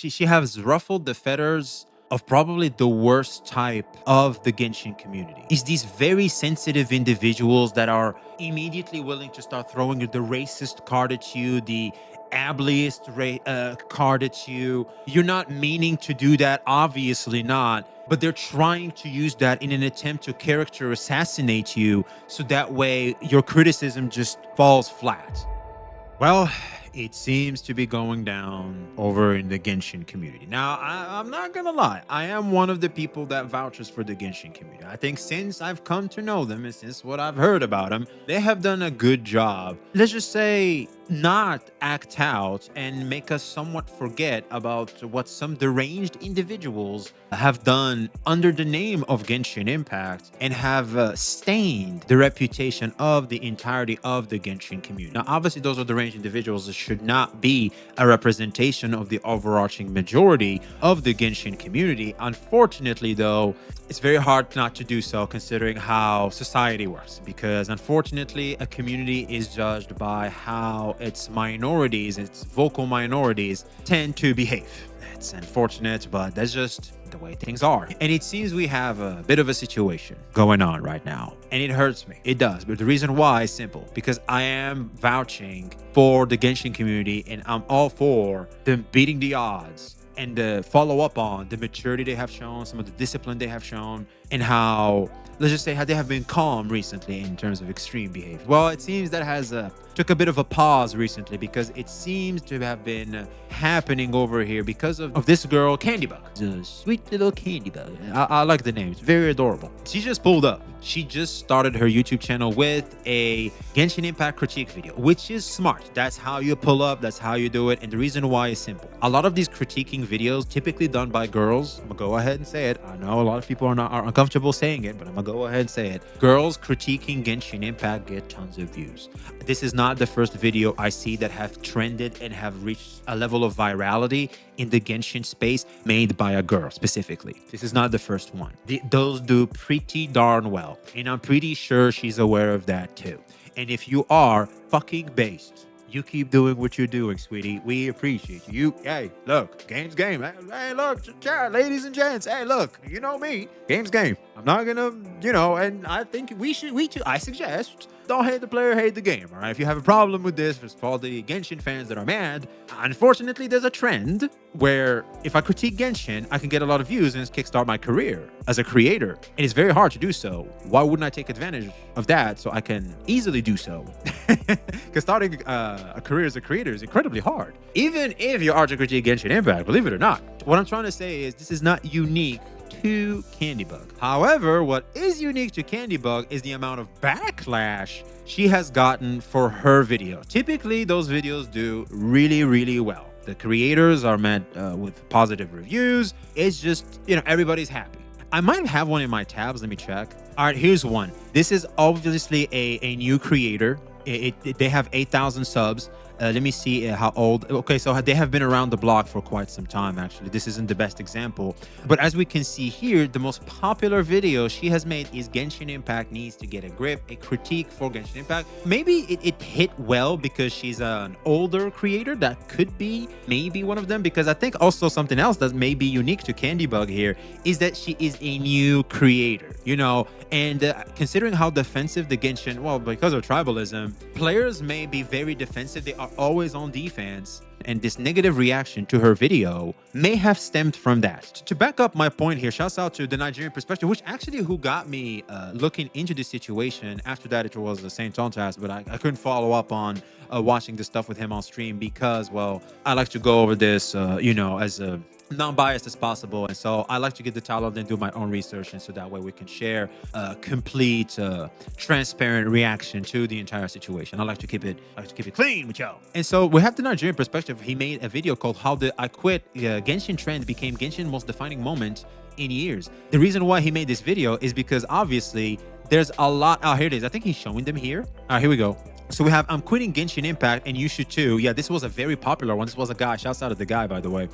she has ruffled the feathers of probably the worst type of the Genshin community. It's these very sensitive individuals that are immediately willing to start throwing the racist card at you, the ableist card at you. You're not meaning to do that, obviously not, but they're trying to use that in an attempt to character assassinate you, so that way your criticism just falls flat. Well, it seems to be going down over in the Genshin community. Now, I'm not gonna lie, I am one of the people that vouches for the Genshin community. I think since I've come to know them and since what I've heard about them, they have done a good job. Let's just say, not act out and make us somewhat forget about what some deranged individuals have done under the name of Genshin Impact and have stained the reputation of the entirety of the Genshin community. Now, obviously, those are deranged individuals that should not be a representation of the overarching majority of the Genshin community. Unfortunately, though, it's very hard not to do so considering how society works, because unfortunately, a community is judged by how its minorities, its vocal minorities, tend to behave. It's unfortunate, but that's just the way things are. And it seems we have a bit of a situation going on right now, and it hurts me. It does. But the reason why is simple, because I am vouching for the Genshin community and I'm all for them beating the odds and the follow up on the maturity they have shown, some of the discipline they have shown, and how, let's just say, how they have been calm recently in terms of extreme behavior. Well, it seems that has took a bit of a pause recently, because it seems to have been happening over here because of this girl, Candybug. The sweet little Candybug. I like the name. It's very adorable. She just pulled up. She just started her YouTube channel with a Genshin Impact critique video, which is smart. That's how you pull up. That's how you do it. And the reason why is simple. A lot of these critiquing videos, typically done by girls, I'm gonna go ahead and say it. I know a lot of people are uncomfortable saying it, but I'm gonna go ahead and say it. Girls critiquing Genshin Impact get tons of views. This is not the first video I see that have trended and have reached a level of virality in the Genshin space made by a girl specifically. This is not the first one. Those do pretty darn well, and I'm pretty sure she's aware of that too. And if you are fucking based, you keep doing what you're doing, sweetie. We appreciate you. Hey, look, game's game. Hey, look, ladies and gents. Hey, look, you know me. Game's game. I'm not gonna, and I think I suggest, don't hate the player, hate the game, all right? If you have a problem with this, for all the Genshin fans that are mad, unfortunately, there's a trend where if I critique Genshin, I can get a lot of views and kickstart my career as a creator. And it's very hard to do so. Why wouldn't I take advantage of that so I can easily do so? Because starting a career as a creator is incredibly hard. Even if you are to critique Genshin Impact, believe it or not. What I'm trying to say is this is not unique to Candybug. However, what is unique to Candybug is the amount of backlash she has gotten for her video. Typically, those videos do really, really well. The creators are met with positive reviews. It's just, everybody's happy. I might have one in my tabs. Let me check. All right, here's one. This is obviously a new creator. They have 8,000 subs. Let me see how old. Okay, so they have been around the block for quite some time, actually. This isn't the best example. But as we can see here, the most popular video she has made is Genshin Impact Needs to Get a Grip, a critique for Genshin Impact. Maybe it hit well because she's an older creator. That could be maybe one of them, because I think also something else that may be unique to Candybug here is that she is a new creator, and considering how defensive the Genshin, well, because of tribalism, players may be very defensive. They are always on defense, and this negative reaction to her video may have stemmed from that. To back up my point here, shouts out to the Nigerian Perspective, which actually who got me looking into the situation. After that, it was the Saint Tontas, but I couldn't follow up on watching the stuff with him on stream because, well, I like to go over this, as a non-biased as possible, and so I like to get the title and then do my own research, and so that way we can share a complete transparent reaction to the entire situation. I like to keep it clean with y'all. And so we have the Nigerian Perspective. He made a video called How the I Quit Genshin trend became Genshin's most defining moment in years. The reason why he made this video is because obviously there's a lot. Oh, here it is. I think he's showing them here. All right, here we go. So we have I'm quitting Genshin Impact and you should too. Yeah, this was a very popular one. This was a guy. Shouts out to the guy, by the way.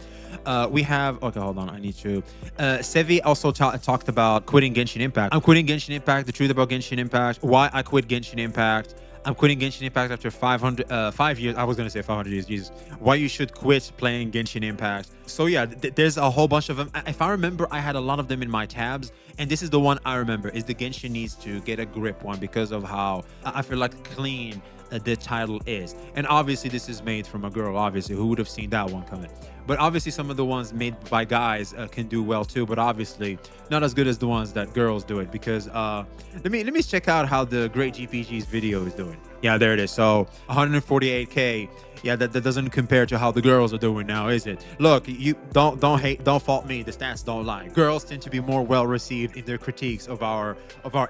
We have, okay, hold on. I need to. Sevi also talked about quitting Genshin Impact. I'm quitting Genshin Impact. The truth about Genshin Impact. Why I quit Genshin Impact. I'm quitting Genshin Impact after 5 years. I was gonna say 500 years. Jesus, why you should quit playing Genshin Impact. So yeah, there's a whole bunch of them. If I remember, I had a lot of them in my tabs, and this is the one I remember. Is the Genshin needs to get a grip one, because of how I feel like clean the title is. And obviously this is made from a girl. Obviously, who would have seen that one coming? But obviously some of the ones made by guys can do well too, but obviously not as good as the ones that girls do it. Because let me check out how the Great GPG's video is doing. Yeah, there it is. So 148k. Yeah, that doesn't compare to how the girls are doing now, is it? Look, you don't fault me. The stats don't lie. Girls tend to be more well received in their critiques of our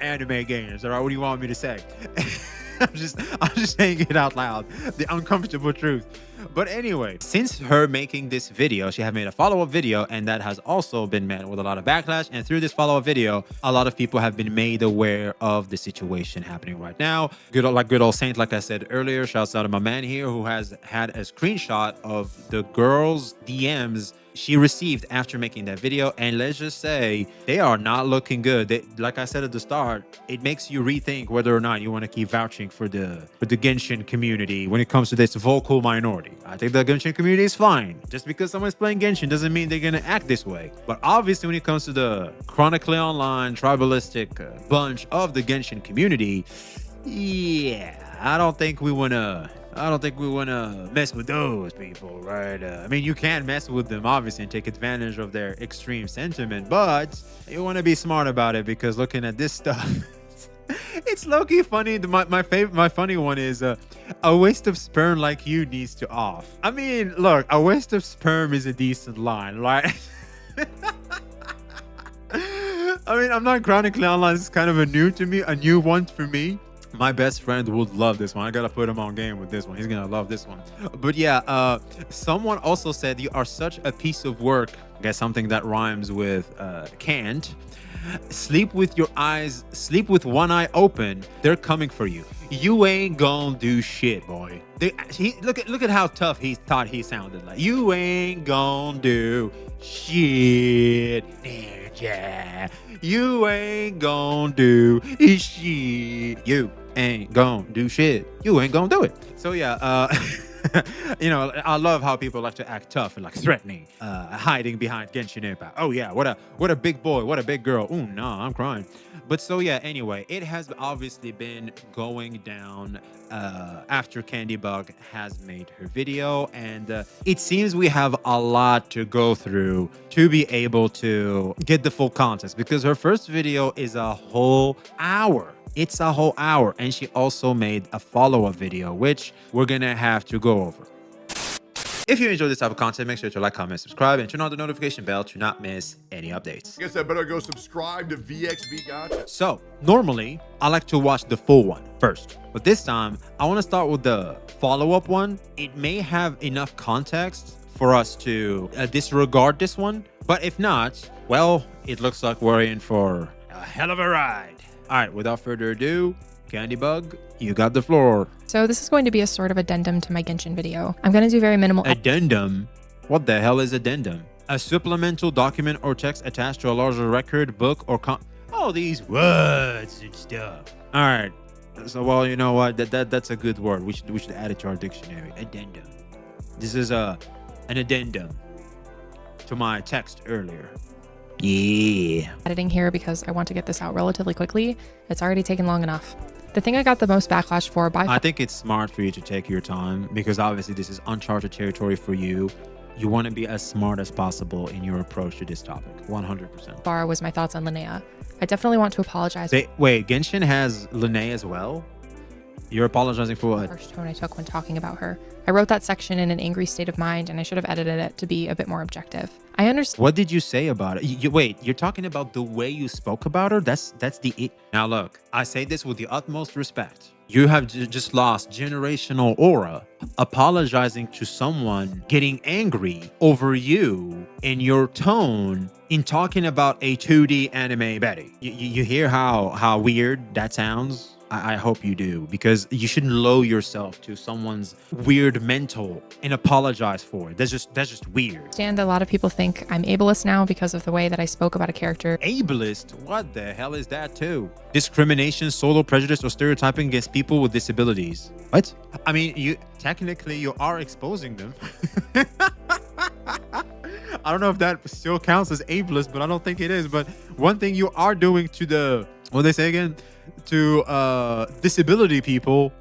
anime games. All right, what do you want me to say? I'm just saying it out loud, the uncomfortable truth. But anyway, since her making this video, she had made a follow-up video, and that has also been met with a lot of backlash. And through this follow-up video, a lot of people have been made aware of the situation happening right now. Good old Saint, like I said earlier, shouts out to my man here, who has had a screenshot of the girl's DMs she received after making that video, and let's just say they are not looking good. Like I said at the start, it makes you rethink whether or not you want to keep vouching for the Genshin community when it comes to this vocal minority. I think the Genshin community is fine. Just because someone's playing Genshin doesn't mean they're gonna act this way. But obviously when it comes to the chronically online tribalistic bunch of the Genshin community, yeah, I don't think we wanna mess with those people, right? I mean, you can mess with them, obviously, and take advantage of their extreme sentiment, but you want to be smart about it, because looking at this stuff, it's low-key funny. My funny one is a waste of sperm like you needs to off. I mean, look, a waste of sperm is a decent line, right? I mean, I'm not chronically online. It's kind of a new one for me. My best friend would love this one. I gotta put him on game with this one. He's gonna love this one. But yeah, someone also said you are such a piece of work. I guess something that rhymes with can't. Sleep with one eye open. They're coming for you. You ain't gonna do shit, boy. Look at how tough he thought he sounded. Like, you ain't gonna do shit. Yeah. You ain't gonna do shit. You ain't gonna do shit. You ain't gonna do it. So yeah, you know, I love how people like to act tough and like threatening, hiding behind Genshin Impact. Oh yeah, what a big boy, what a big girl. Ooh, no, I'm crying. But so yeah, anyway, it has obviously been going down after Candybug has made her video, and it seems we have a lot to go through to be able to get the full context, because her first video is a whole hour. It's a whole hour, and she also made a follow-up video, which we're gonna have to go over. If you enjoy this type of content, make sure to like, comment, subscribe, and turn on the notification bell to not miss any updates. I guess I better go subscribe to VxV Gotcha. So, normally, I like to watch the full one first. But this time, I want to start with the follow-up one. It may have enough context for us to disregard this one. But if not, well, it looks like we're in for a hell of a ride. All right, without further ado, Candybug, you got the floor. So this is going to be a sort of addendum to my Genshin video. I'm going to do very minimal... Addendum? What the hell is addendum? A supplemental document or text attached to a larger record, book, or all these words and stuff. All right. So, well, you know what? That's a good word. We should add it to our dictionary. Addendum. This is an addendum to my text earlier. Yeah. Editing here because I want to get this out relatively quickly. It's already taken long enough. The thing I got the most backlash for I think it's smart for you to take your time, because obviously this is uncharted territory for you. You want to be as smart as possible in your approach to this topic. 100%. Far was my thoughts on Linnea. I definitely want to apologize. Wait, Genshin has Linnea as well? You're apologizing for what? Harsh tone I took when talking about her. I wrote that section in an angry state of mind, and I should have edited it to be a bit more objective. I understand. What did you say about it? Wait, you're talking about the way you spoke about her? That's the it. Now look, I say this with the utmost respect. You have just lost generational aura apologizing to someone getting angry over you in your tone in talking about a 2D anime Betty. You hear how weird that sounds? I hope you do, because you shouldn't lower yourself to someone's weird mental and apologize for it. That's just weird. And a lot of people think I'm ableist now because of the way that I spoke about a character. Ableist? What the hell is that too? Discrimination, solo prejudice, or stereotyping against people with disabilities. What? I mean, you are exposing them. I don't know if that still counts as ableist, but I don't think it is. But one thing you are doing to the, what they say again, to disability people,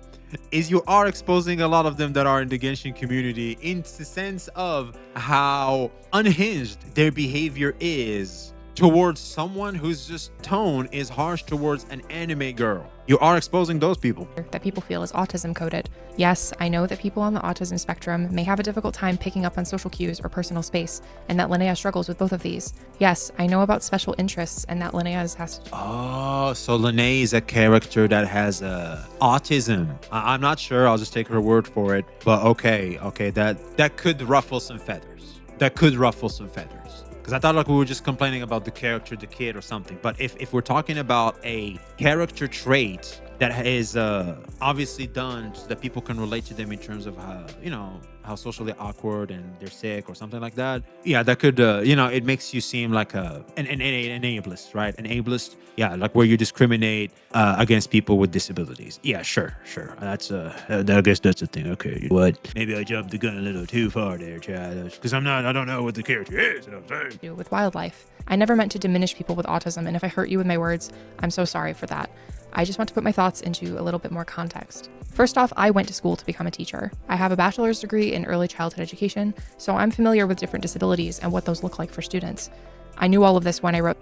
is you are exposing a lot of them that are in the Genshin community in the sense of how unhinged their behavior is towards someone whose just tone is harsh towards an anime girl. You are exposing those people. That people feel is autism coded. Yes, I know that people on the autism spectrum may have a difficult time picking up on social cues or personal space, and that Linnea struggles with both of these. Yes, I know about special interests and that Linnea has... Oh, so Linnea is a character that has autism. I'm not sure. I'll just take her word for it. But okay, that could ruffle some feathers. Because I thought like we were just complaining about the character, the kid or something. But if we're talking about a character trait that is obviously done so that people can relate to them in terms of how, how socially awkward and they're sick or something like that. Yeah, that could, it makes you seem like an ableist, right? An ableist. Yeah, like where you discriminate against people with disabilities. Yeah, sure. That's, I guess that's the thing. Okay, what? Maybe I jumped the gun a little too far there, Chad. Because I don't know what the character is. You know what I'm saying? Do with wildlife. I never meant to diminish people with autism, and if I hurt you with my words, I'm so sorry for that. I just want to put my thoughts into a little bit more context. First off, I went to school to become a teacher. I have a bachelor's degree in early childhood education, so I'm familiar with different disabilities and what those look like for students. I knew all of this when I wrote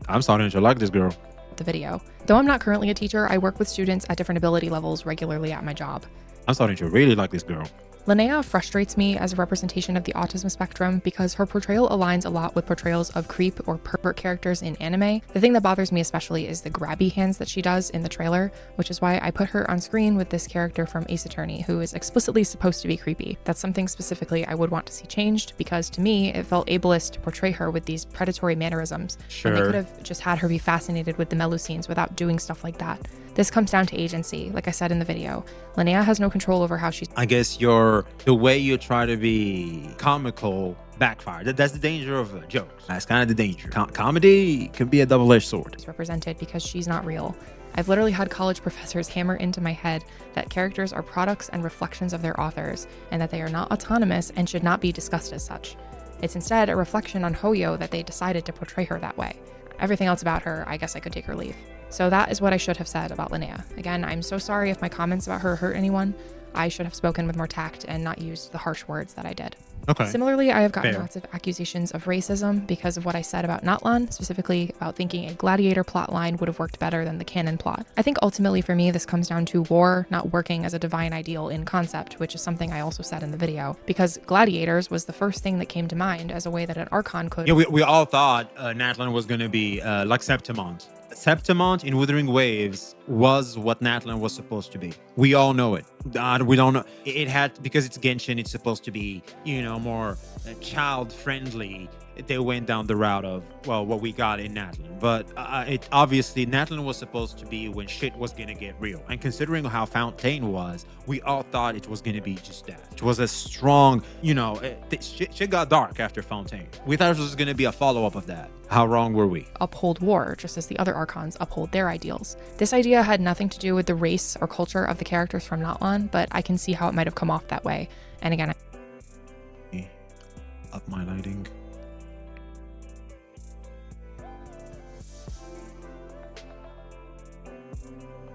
I'm starting to like this girl. The video. Though I'm not currently a teacher, I work with students at different ability levels regularly at my job. I'm starting to really like this girl. Linnea frustrates me as a representation of the autism spectrum because her portrayal aligns a lot with portrayals of creep or pervert characters in anime. The thing that bothers me especially is the grabby hands that she does in the trailer, which is why I put her on screen with this character from Ace Attorney, who is explicitly supposed to be creepy. That's something specifically I would want to see changed, because to me, it felt ableist to portray her with these predatory mannerisms. Sure. And they could have just had her be fascinated with the Melu scenes without doing stuff like that. This comes down to agency. Like I said in the video, Linnea has no control over how she's... I guess the way you try to be comical backfire. That's the danger of jokes. That's kind of the danger. Comedy can be a double-edged sword. Represented because she's not real. I've literally had college professors hammer into my head that characters are products and reflections of their authors, and that they are not autonomous and should not be discussed as such. It's instead a reflection on Hoyo that they decided to portray her that way. Everything else about her, I guess I could take or leave. So that is what I should have said about Linnea. Again, I'm so sorry if my comments about her hurt anyone. I should have spoken with more tact and not used the harsh words that I did. Okay. Similarly, I have gotten Fair. lots of accusations of racism because of what I said about Natlan, specifically about thinking a gladiator plotline would have worked better than the canon plot. I think ultimately for me, this comes down to war not working as a divine ideal in concept, which is something I also said in the video, because gladiators was the first thing that came to mind as a way that an Archon could... Yeah, we all thought Natlan was going to be like Septimont. Septimont in Withering Waves was what Natlan was supposed to be. We all know it. We don't know. It had, because it's Genshin, it's supposed to be, more child-friendly. They went down the route of, well, what we got in Natlan. But it obviously, Natlan was supposed to be when shit was going to get real. And considering how Fontaine was, we all thought it was going to be just that. It was a strong, shit got dark after Fontaine. We thought it was going to be a follow-up of that. How wrong were we? Uphold war, just as the other Archons uphold their ideals. This idea had nothing to do with the race or culture of the characters from Natlan, but I can see how it might have come off that way. And again, up my lighting.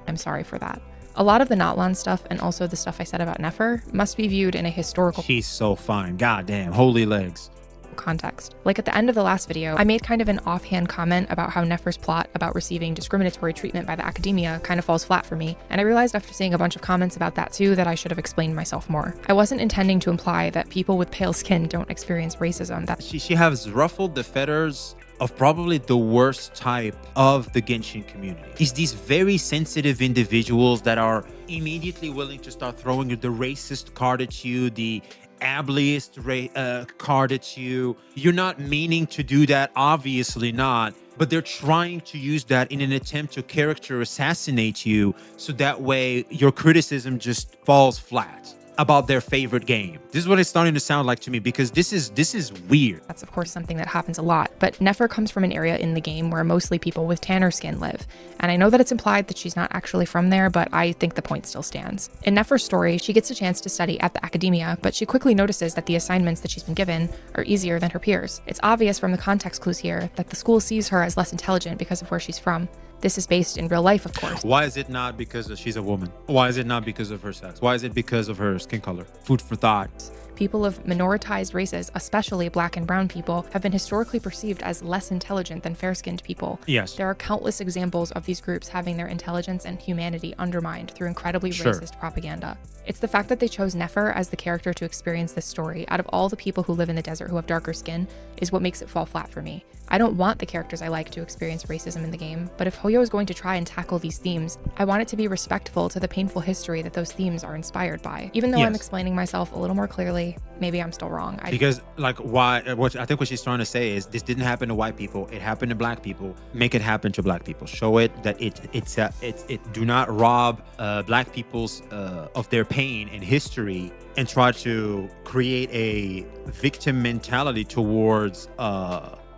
I'm sorry for that. A lot of the Natlan stuff, and also the stuff I said about Nefer, must be viewed in a historical She's so fine. Goddamn, holy legs. context. Like at the end of the last video, I made kind of an offhand comment about how Nefer's plot about receiving discriminatory treatment by the academia kind of falls flat for me, and I realized after seeing a bunch of comments about that too that I should have explained myself more. I wasn't intending to imply that people with pale skin don't experience racism. That She has ruffled the feathers of probably the worst type of the Genshin community. It's these very sensitive individuals that are immediately willing to start throwing the racist card at you, the ableist card at you. You're not meaning to do that, obviously not. but they're trying to use that in an attempt to character assassinate you, so that way your criticism just falls flat about their favorite game. This is what it's starting to sound like to me, because this is weird. That's of course something that happens a lot, but Nefer comes from an area in the game where mostly people with tanner skin live. And I know that it's implied that she's not actually from there, but I think the point still stands. In Nefer's story, she gets a chance to study at the academia, but she quickly notices that the assignments that she's been given are easier than her peers. It's obvious from the context clues here that the school sees her as less intelligent because of where she's from. This is based in real life, of course. Why is it not because she's a woman? Why is it not because of her sex? Why is it because of her skin color? Food for thought. People of minoritized races, especially black and brown people, have been historically perceived as less intelligent than fair-skinned people. Yes. There are countless examples of these groups having their intelligence and humanity undermined through incredibly racist propaganda. It's the fact that they chose Nefer as the character to experience this story out of all the people who live in the desert who have darker skin is what makes it fall flat for me. I don't want the characters I like to experience racism in the game, but if Hoyo is going to try and tackle these themes, I want it to be respectful to the painful history that those themes are inspired by. Even though I'm explaining myself a little more clearly, maybe I'm still wrong. Because like I think what she's trying to say is this didn't happen to white people, it happened to black people. Make it happen to black people. Show it that it do not rob black people's of their pain and history, and try to create a victim mentality towards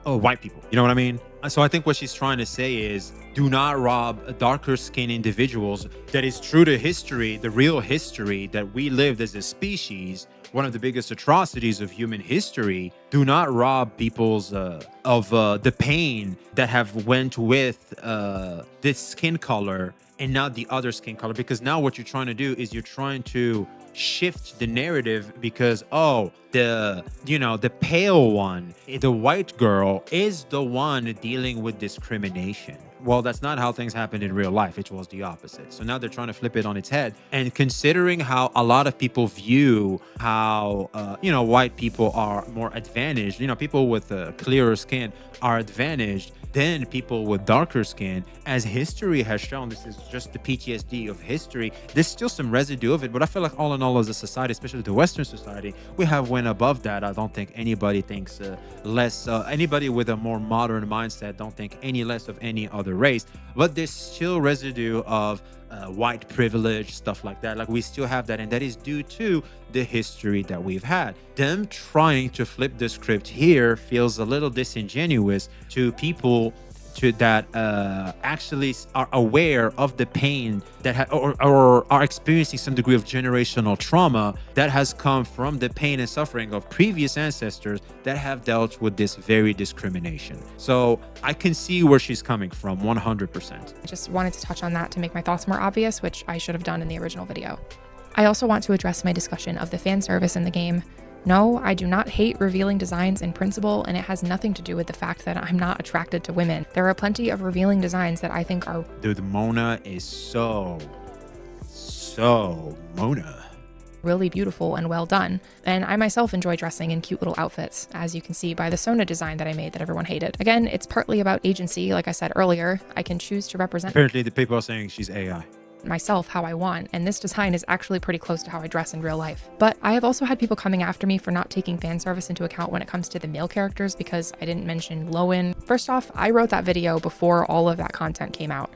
white people. You know what I mean? So I think what she's trying to say is, do not rob darker skinned individuals. That is true to history, the real history that we lived as a species, one of the biggest atrocities of human history. Do not rob people's of the pain that have went with this skin color and not the other skin color. Because now what you're trying to do is you're trying to shift the narrative, because the pale one, the white girl, is the one dealing with discrimination. Well, that's not how things happened in real life. It was the opposite. So now they're trying to flip it on its head. And considering how a lot of people view how white people are more advantaged, people with clearer skin are advantaged than people with darker skin, as history has shown. This is just the PTSD of history. There's still some residue of it, but I feel like all in all, as a society, especially the Western society, we have went above that. I don't think anybody thinks less. Anybody with a more modern mindset don't think any less of any other race, but there's still residue of white privilege, stuff like that. Like, we still have that, and that is due to the history that we've had. Them trying to flip the script here feels a little disingenuous to people that actually are aware of the pain that or are experiencing some degree of generational trauma that has come from the pain and suffering of previous ancestors that have dealt with this very discrimination. So I can see where she's coming from 100%. I just wanted to touch on that to make my thoughts more obvious, which I should have done in the original video. I also want to address my discussion of the fan service in the game. No, I do not hate revealing designs in principle, and it has nothing to do with the fact that I'm not attracted to women. There are plenty of revealing designs that I think are... Dude, Mona is so Mona. Really beautiful and well done. And I myself enjoy dressing in cute little outfits, as you can see by the Sona design that I made that everyone hated. Again, it's partly about agency. Like I said earlier, I can choose to represent... Apparently the people are saying she's AI. Myself how I want, and this design is actually pretty close to how I dress in real life. But I have also had people coming after me for not taking fan service into account when it comes to the male characters, because I didn't mention Lowen. First off, I wrote that video before all of that content came out.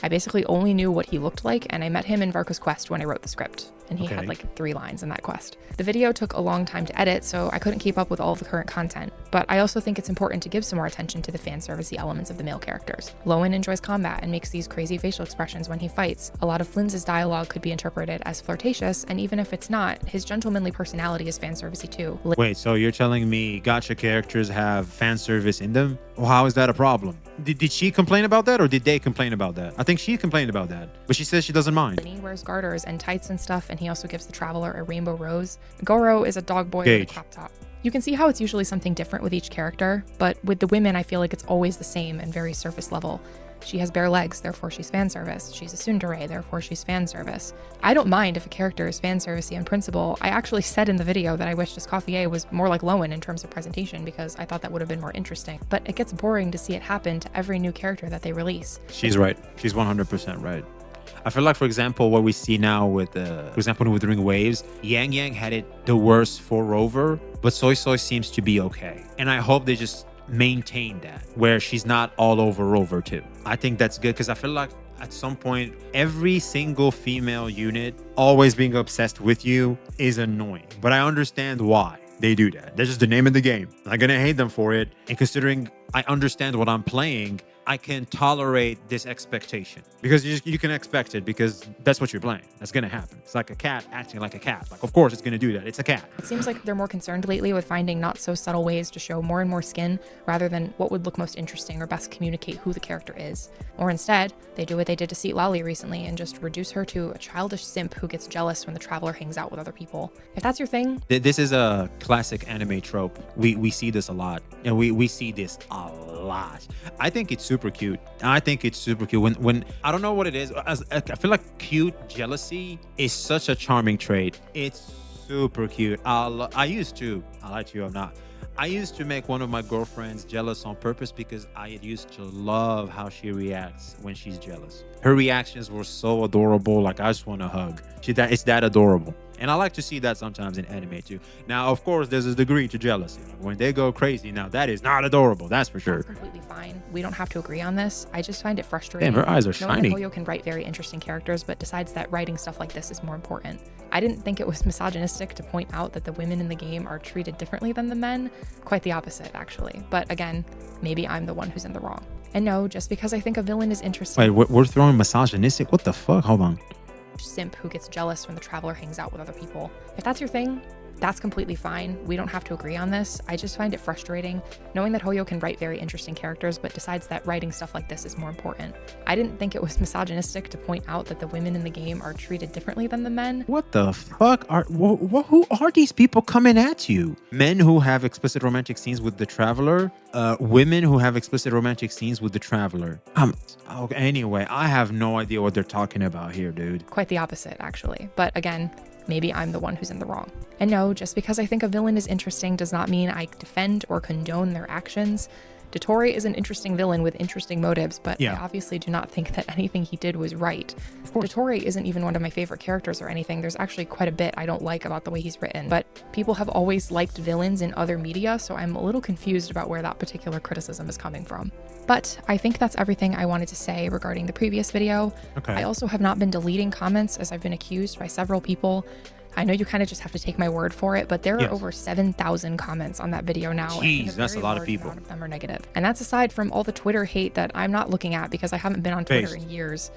I basically only knew what he looked like, and I met him in Varka's quest when I wrote the script, and he had like 3 lines in that quest. The video took a long time to edit, so I couldn't keep up with all of the current content, but I also think it's important to give some more attention to the fan servicey elements of the male characters. Lowen enjoys combat and makes these crazy facial expressions when he fights. A lot of Flynn's dialogue could be interpreted as flirtatious, and even if it's not, his gentlemanly personality is fan servicey too. Wait, so you're telling me gacha characters have fan service in them? Well, how is that a problem? Did she complain about that, or did they complain about that? I think she complained about that, but she says she doesn't mind. He wears garters and tights and stuff, and he also gives the Traveler a rainbow rose. Goro is a dog boy with a crop top. You can see how it's usually something different with each character, but with the women I feel like it's always the same and very surface level. She has bare legs, therefore she's fan service. She's a tsundere, therefore she's fan service. I don't mind if a character is fan servicey in principle. I actually said in the video that I wished Escoffier was more like Lowen in terms of presentation, because I thought that would have been more interesting. But it gets boring to see it happen to every new character that they release. She's right. She's 100% right. I feel like, for example, what we see now with, for example, with Ring Waves, Yang Yang had it the worst for Rover, but Soy Soy seems to be okay. And I hope they just maintain that, where she's not all over too. I think that's good, because I feel like at some point, every single female unit always being obsessed with you is annoying. But I understand why they do that. That's just the name of the game. I'm not gonna hate them for it. And considering I understand what I'm playing, I can tolerate this expectation, because you can expect it, because that's what you're playing. That's gonna happen. It's like a cat acting like a cat. Like, of course it's gonna do that. It's a cat. It seems like they're more concerned lately with finding not so subtle ways to show more and more skin, rather than what would look most interesting or best communicate who the character is. Or instead, they do what they did to Seat Lally recently and just reduce her to a childish simp who gets jealous when the traveler hangs out with other people. If that's your thing, This is a classic anime trope. We see this a lot, and we see this a lot. I think it's super cute. I think it's super cute. When I don't know what it is. I feel like cute jealousy is such a charming trait. It's super cute. I used to. I like to. I'm not. I used to make one of my girlfriends jealous on purpose, because I used to love how she reacts when she's jealous. Her reactions were so adorable. Like, I just want to hug. It's that adorable. And I like to see that sometimes in anime too. Now, of course, there's a degree to jealousy. Like, when they go crazy, now that is not adorable. That's for sure. that's completely fine. We don't have to agree on this. I just find it frustrating. Damn, her eyes are knowing shiny. that Hoyo can write very interesting characters, but decides that writing stuff like this is more important. I didn't think it was misogynistic to point out that the women in the game are treated differently than the men. Quite the opposite, actually. But again, maybe I'm the one who's in the wrong. And no, just because I think a villain is interesting. Wait, we're throwing misogynistic? What the fuck? Hold on. Simp who gets jealous when the traveler hangs out with other people. If that's your thing, that's completely fine. We don't have to agree on this. I just find it frustrating knowing that Hoyo can write very interesting characters, but decides that writing stuff like this is more important. I didn't think it was misogynistic to point out that the women in the game are treated differently than the men. What the fuck? Who are these people coming at you? Men who have explicit romantic scenes with the traveler? Women who have explicit romantic scenes with the traveler? Okay, anyway, I have no idea what they're talking about here, dude. Quite the opposite, actually. But again, maybe I'm the one who's in the wrong. And no, just because I think a villain is interesting does not mean I defend or condone their actions. Dotori is an interesting villain with interesting motives, but Yeah. I obviously do not think that anything he did was right. Of course. Dotori isn't even one of my favorite characters or anything. There's actually quite a bit I don't like about the way he's written, but people have always liked villains in other media, so I'm a little confused about where that particular criticism is coming from. But I think that's everything I wanted to say regarding the previous video. Okay. I also have not been deleting comments, as I've been accused by several people. I know you kind of just have to take my word for it, but there Yes. are over 7,000 comments on that video now. Jeez, and that's a very lot of large people. amount of them are negative. And that's aside from all the Twitter hate that I'm not looking at because I haven't been on Twitter Based. in years.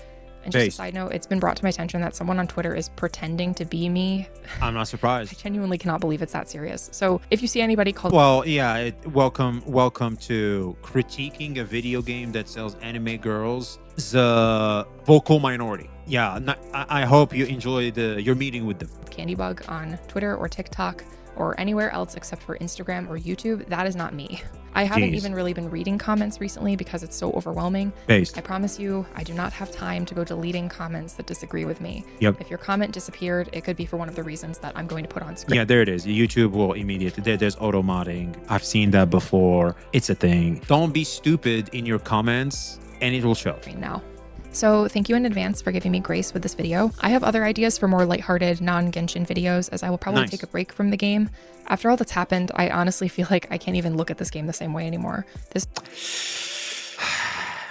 And just Based. a side note, it's been brought to my attention that someone on Twitter is pretending to be me. I'm not I surprised. genuinely cannot believe it's that serious. So if you see anybody called Well, yeah, welcome to critiquing a video game that sells anime girls, the vocal minority. Yeah, I hope you enjoyed your meeting with them. Candybug on Twitter or TikTok or anywhere else except for Instagram or YouTube, that is not me. I haven't Jeez. even really been reading comments recently because it's so overwhelming. Based. I promise you, I do not have time to go deleting comments that disagree with me. Yep. If your comment disappeared, it could be for one of the reasons that I'm going to put on screen. Yeah, there it is. YouTube will immediately. There's auto modding. I've seen that before. It's a thing. Don't be stupid in your comments, and it will show. Now. So thank you in advance for giving me grace with this video. I have other ideas for more lighthearted, non-Genshin videos, as I will probably Nice. take a break from the game. After all that's happened, I honestly feel like I can't even look at this game the same way anymore. This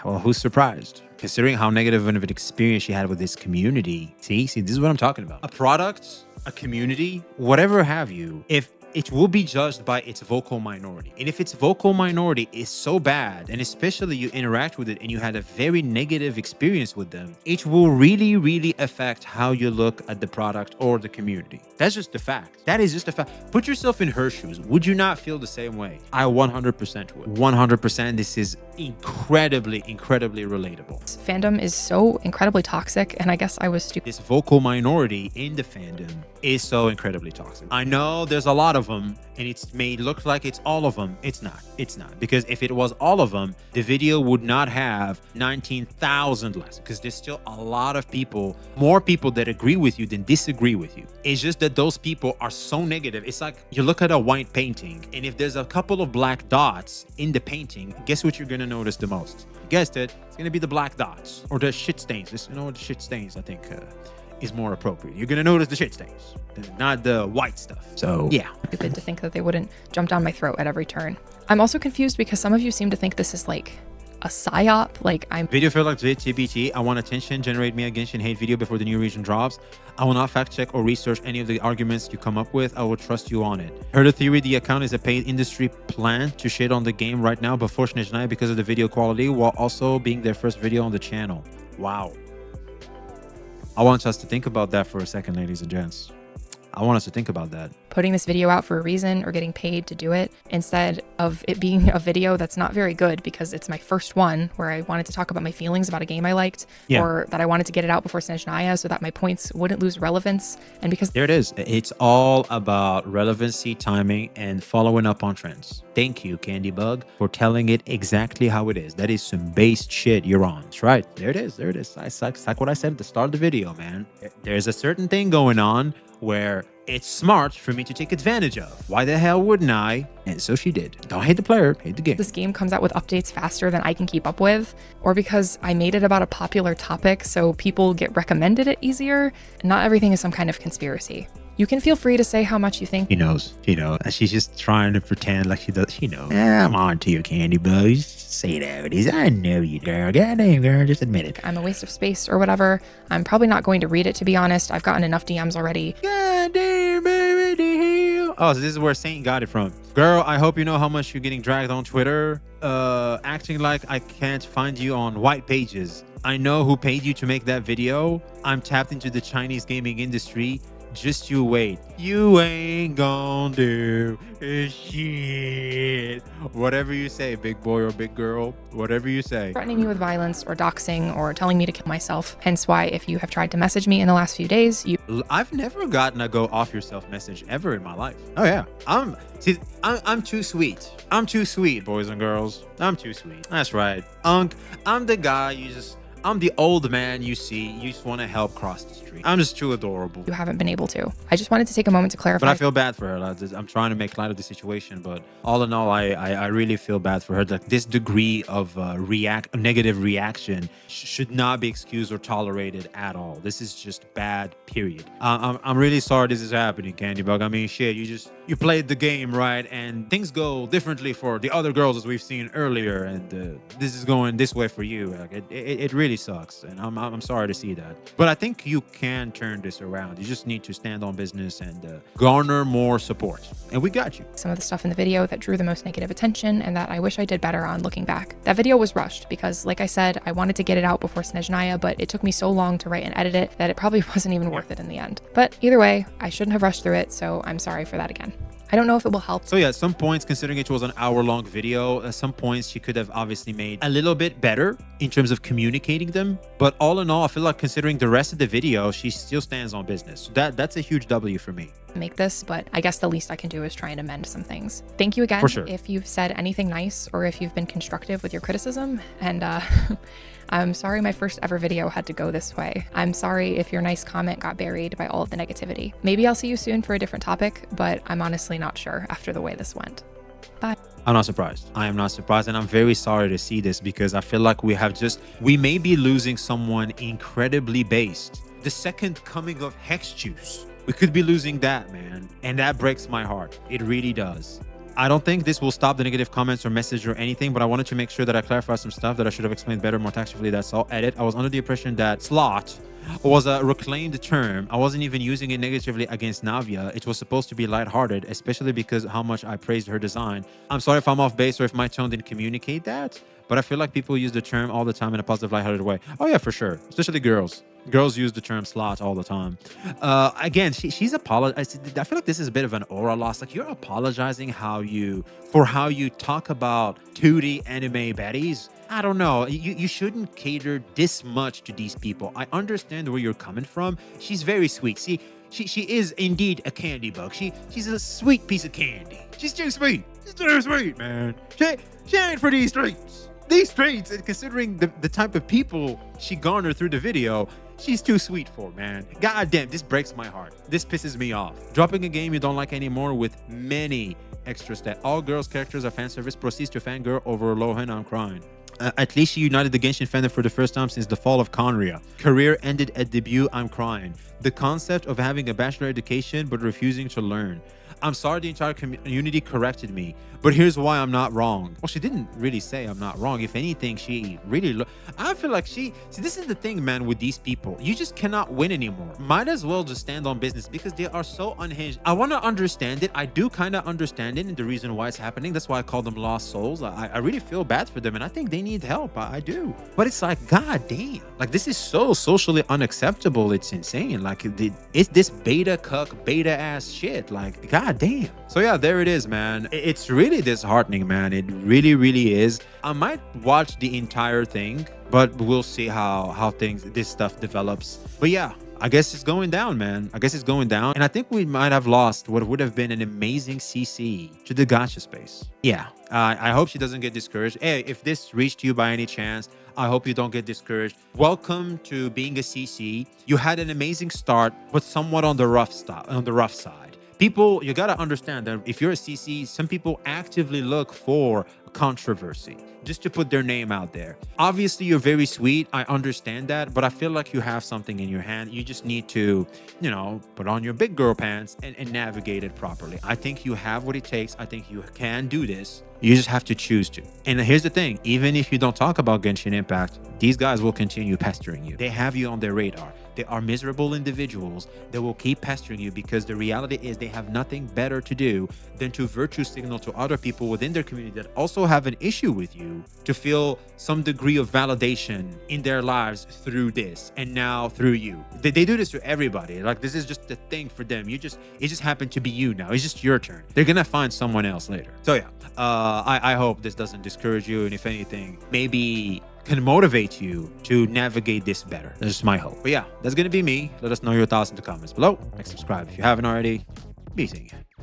Well, who's surprised? Considering how negative of an experience she had with this community. See, this is what I'm talking about. A product, a community, whatever have you, if it will be judged by its vocal minority. And if its vocal minority is so bad, and especially you interact with it and you had a very negative experience with them, it will really, really affect how you look at the product or the community. That's just the fact. That is just a fact. Put yourself in her shoes. Would you not feel the same way? I 100% would. 100%. This is incredibly, incredibly relatable. fandom is so incredibly toxic, and I guess I was stupid. This vocal minority in the fandom is so incredibly toxic. I know there's a lot of them, and it's may look like it's all of them. It's not. It's not. Because if it was all of them, the video would not have 19,000 likes. Because there's still a lot of people, more people that agree with you than disagree with you. It's just that those people are so negative. It's like you look at a white painting, and if there's a couple of black dots in the painting, guess what you're gonna notice the most? You guessed it. It's gonna be the black dots or the shit stains. You know, the shit stains, I think. is more appropriate. You're gonna notice the shit stains, not the white stuff. So yeah. Stupid to think that they wouldn't jump down my throat at every turn. I'm also confused because some of you seem to think this is like a psyop. Like I'm Video feel like TBT. I want attention. Generate me a Genshin hate video before the new region drops. I will not fact check or research any of the arguments you come up with. I will trust you on it. Heard a theory the account is a paid industry plan to shit on the game right now before Snezhnaya because of the video quality, while also being their first video on the channel. Wow. I want us to think about that for a second, ladies and gents. I want us to think about that. putting this video out for a reason or getting paid to do it, instead of it being a video that's not very good because it's my first one where I wanted to talk about my feelings about a game I liked, or that I wanted to get it out before Snezhnaya so that my points wouldn't lose relevance. And because there it is. It's all about relevancy, timing, and following up on trends. Thank you, Candybug, for telling it exactly how it is. That is some based shit you're on. That's right. There it is. There it is. It's like what I said at the start of the video, man. There's a certain thing going on where it's smart for me to take advantage of. Why the hell wouldn't I? And so she did. Don't hate the player, hate the game. this game comes out with updates faster than I can keep up with, or because I made it about a popular topic so people get recommended it easier. Not everything is some kind of conspiracy. You can feel free to say how much you think. She knows. She knows. She's just trying to pretend like she does. She knows. I'm on to your Candybug. Just say it how it is. I know you, girl. Goddamn, girl. Just admit it. I'm a waste of space or whatever. I'm probably not going to read it, to be honest. I've gotten enough DMs already. Goddamn, baby, the hell. Oh, so this is where Saint got it from. Girl, I hope you know how much you're getting dragged on Twitter. Acting like I can't find you on white pages. I know who paid you to make that video. I'm tapped into the Chinese gaming industry. Just you wait. You ain't gonna do shit. Whatever you say, big boy or big girl, whatever you say. Threatening me with violence or doxing or telling me to kill myself. Hence why if you have tried to message me in the last few days, I've never gotten a go off yourself message ever in my life. Oh yeah. I'm too sweet. I'm too sweet, boys and girls. I'm too sweet. That's right. I'm the guy I'm the old man you see. You just want to help cross the street. I'm just too adorable. you haven't been able to. I just wanted to take a moment to clarify. But I feel bad for her. I'm trying to make light of the situation, but all in all, I really feel bad for her. Like this degree of negative reaction should not be excused or tolerated at all. This is just bad. Period. I'm really sorry this is happening, Candybug. I mean, shit. You played the game right, and things go differently for the other girls as we've seen earlier, and this is going this way for you. Like it really sucks, and I'm sorry to see that. But I think you can turn this around. You just need to stand on business and garner more support, and we got you. some of the stuff in the video that drew the most negative attention and that I wish I did better on looking back. That video was rushed because, like I said, I wanted to get it out before Snezhnaya, but it took me so long to write and edit it that it probably wasn't even worth it in the end. But either way, I shouldn't have rushed through it, so I'm sorry for that again. I don't know if it will help. So yeah, at some points, considering it was an hour-long video, at some points she could have obviously made a little bit better in terms of communicating them. But all in all, I feel like considering the rest of the video, she still stands on business. So that's a huge W for me. Make this, but I guess the least I can do is try and amend some things. Thank you again For sure. if you've said anything nice or if you've been constructive with your criticism. And I'm sorry my first ever video had to go this way. I'm sorry if your nice comment got buried by all of the negativity. Maybe I'll see you soon for a different topic, but I'm honestly not sure after the way this went. Bye. I'm not surprised. I am not surprised, and I'm very sorry to see this because I feel like we may be losing someone incredibly based. The second coming of Hex Juice. We could be losing that, man. And that breaks my heart. It really does. I don't think this will stop the negative comments or message or anything, but I wanted to make sure that I clarify some stuff that I should have explained better, more tactfully. That's all. Edit. I was under the impression that slot was a reclaimed term. I wasn't even using it negatively against Navia. It was supposed to be lighthearted, especially because how much I praised her design. I'm sorry if I'm off base or if my tone didn't communicate that, but I feel like people use the term all the time in a positive, lighthearted way. Oh yeah, for sure. Especially girls. Girls use the term slot all the time. Again, she's apologizing. I feel like this is a bit of an aura loss. Like you're apologizing for how you talk about 2D anime baddies. I don't know. You shouldn't cater this much to these people. I understand where you're coming from. She's very sweet. See, she is indeed a Candybug. She's a sweet piece of candy. She's too sweet. She's too sweet, man. She ain't for these streets. These streets, and considering the type of people she garnered through the video, she's too sweet for, man. God damn, this breaks my heart. This pisses me off. Dropping a game you don't like anymore with many extra stats. All girls characters are fan service. Proceeds to fangirl over Lohan. I'm crying. At least she united the Genshin fandom for the first time since the fall of Conria. Career ended at debut, I'm crying. The concept of having a bachelor education but refusing to learn. I'm sorry the entire community corrected me, but here's why I'm not wrong. Well, she didn't really say I'm not wrong. If anything, she really I feel like see, this is the thing, man, with these people. You just cannot win anymore. Might as well just stand on business because they are so unhinged. I want to understand it. I do kind of understand it and the reason why it's happening. That's why I call them lost souls. I really feel bad for them and I think they need help. I do. But it's like, god damn. Like, this is so socially unacceptable. It's insane. Like, it's this beta cuck, beta ass shit. Like, god damn. So yeah, there it is, man. It's really disheartening, man. It really is. I might watch the entire thing, but we'll see how this stuff develops. But yeah, I guess it's going down, man. I guess it's going down. And I think we might have lost what would have been an amazing CC to the gacha space. Yeah, I hope she doesn't get discouraged. Hey, if this reached you by any chance, I hope you don't get discouraged. Welcome to being a CC. You had an amazing start, but somewhat on the rough side. People, you got to understand that if you're a CC, some people actively look for controversy just to put their name out there. Obviously, you're very sweet. I understand that, but I feel like you have something in your hand. You just need to, you know, put on your big girl pants and navigate it properly. I think you have what it takes. I think you can do this. You just have to choose to. And here's the thing, even if you don't talk about Genshin Impact, these guys will continue pestering you. They have you on their radar. They are miserable individuals that will keep pestering you because the reality is they have nothing better to do than to virtue signal to other people within their community that also have an issue with you to feel some degree of validation in their lives through this and now through you. They do this to everybody. Like, this is just the thing for them. It just happened to be you now. It's just your turn. They're gonna find someone else later. So yeah, I hope this doesn't discourage you, and if anything, maybe can motivate you to navigate this better. That's just my hope. But yeah, that's gonna be me. Let us know your thoughts in the comments below. Like, subscribe if you haven't already. Be seeing you.